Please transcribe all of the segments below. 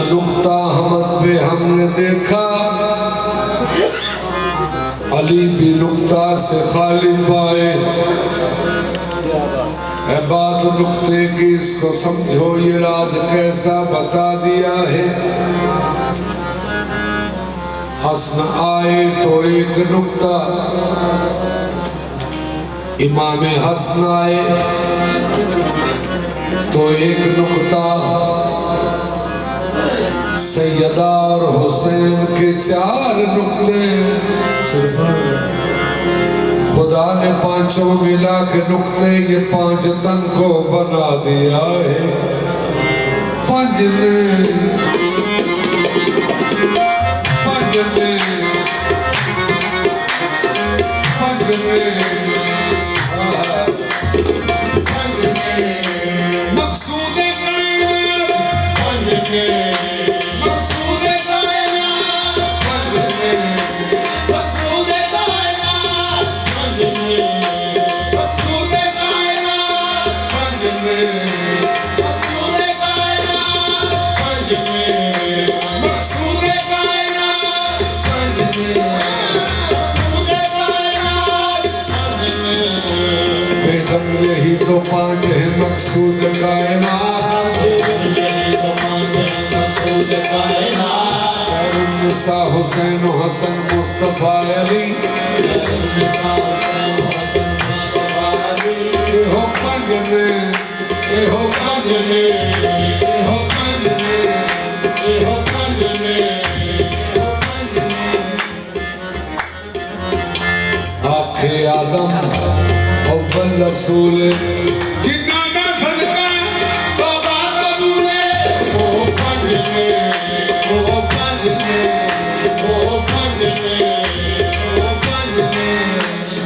नुक्ता हमद पे हमने देखा, अली भी नुक्ता से खाली पाए। है बात नुक्ते की, इसको समझो ये राज कैसा बता दिया है। हसन आए तो एक नुक्ता, इमाम हसन आए तो एक नुक्ता, सैयदा और हुसैन के 4 नुक्ते। खुदा ने पांचों मिला के नुक्ते ये 5 तन को बना दिया है। 5 ने मकसूद यही तो 5 है मकसूद कायनात, खैरुन्निसा हुसैन हसन मुस्तफा अली। ये हो 5 ने, ये हो 5 ने, ये हो 5 ने, ये हो 5 ने। आखे आदम अव्वल रसूल, जिन्ना दा सदका तौबा कबूले। ओ 5 ने, ओ 5 ने, ओ 5 ने, ओ 5 ने।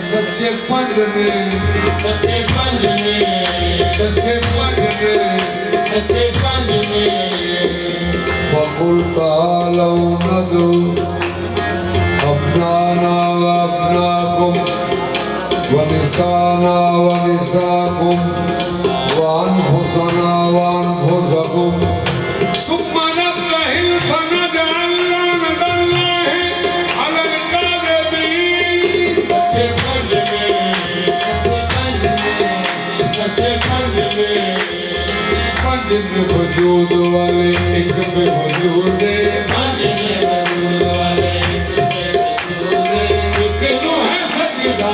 सच्चे 5 ने, सच्चे 5 ने, सच्चे 5 ने, सच्चे 5 ने। फकुल तालौ नदु अपनाना व अपनाकुम वनिसाना वनिसाकुम वानफुसना वानफुसकुम सुम्मा नब्तहिल फनजअल्ना नदल्लाहि अलल काज़िबीन। सच्चे 5 ने, सच्चे 5 ने, सच्चे 5 ने। 5 ने वजूद वाले एक पे वजूद है। 5 ने वजूद वाले एक पे वजूद है। एक नु है सजदा,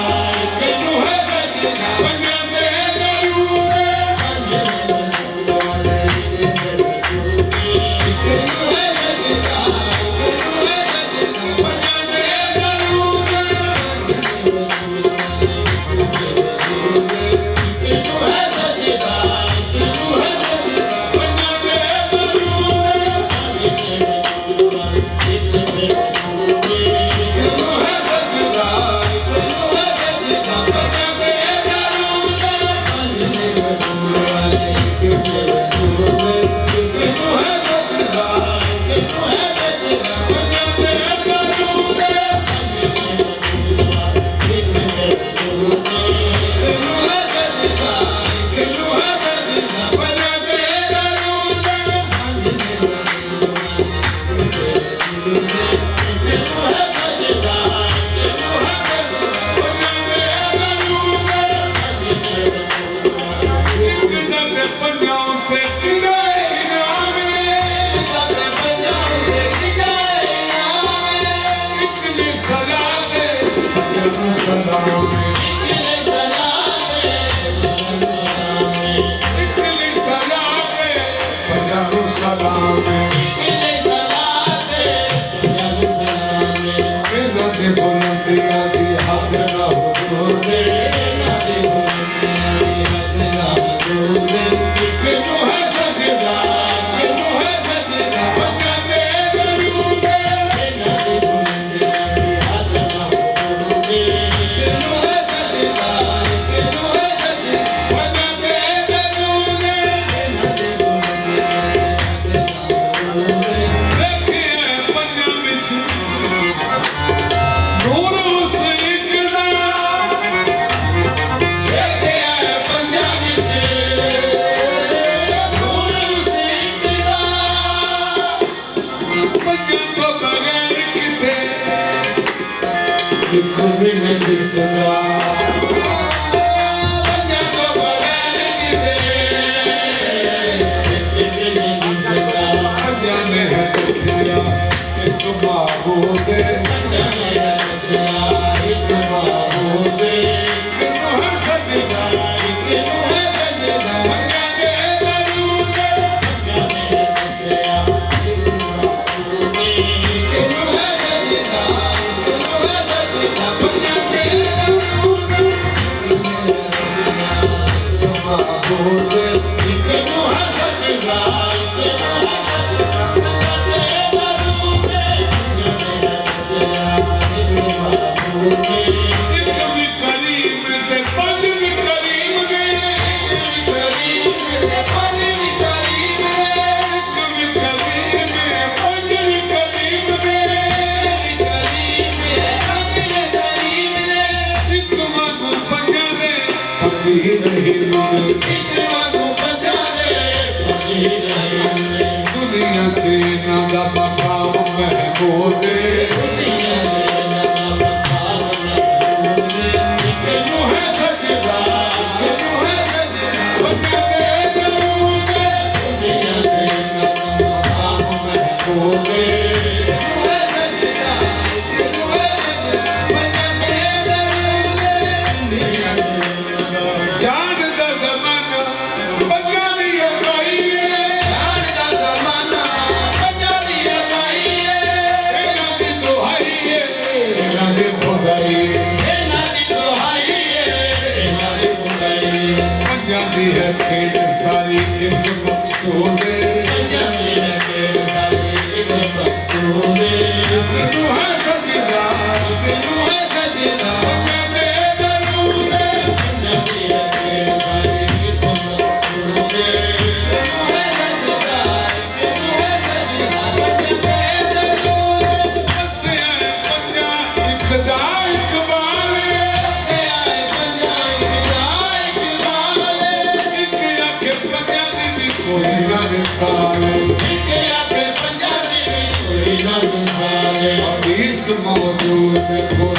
एक भी नहीं दिसदा एक महबूब एक महबूब है सजदा है सजदा दुनिया से नादा मकाम महमूद है सजदा है सजदा दुनिया से नादा मकाम महमूद है सजदा जान दा ज़माना बंगाली अकाई जान दा ज़माना बंगाली अकाई इना दी दुहाई इना दी खुदाई इना दी दुहाई इना दी खुदाई पंजाबी है खेड सारी एक मकसूद पंजाबी है खेड सारी एक मकसूद तू है सजदा तू है सजदा मौजूद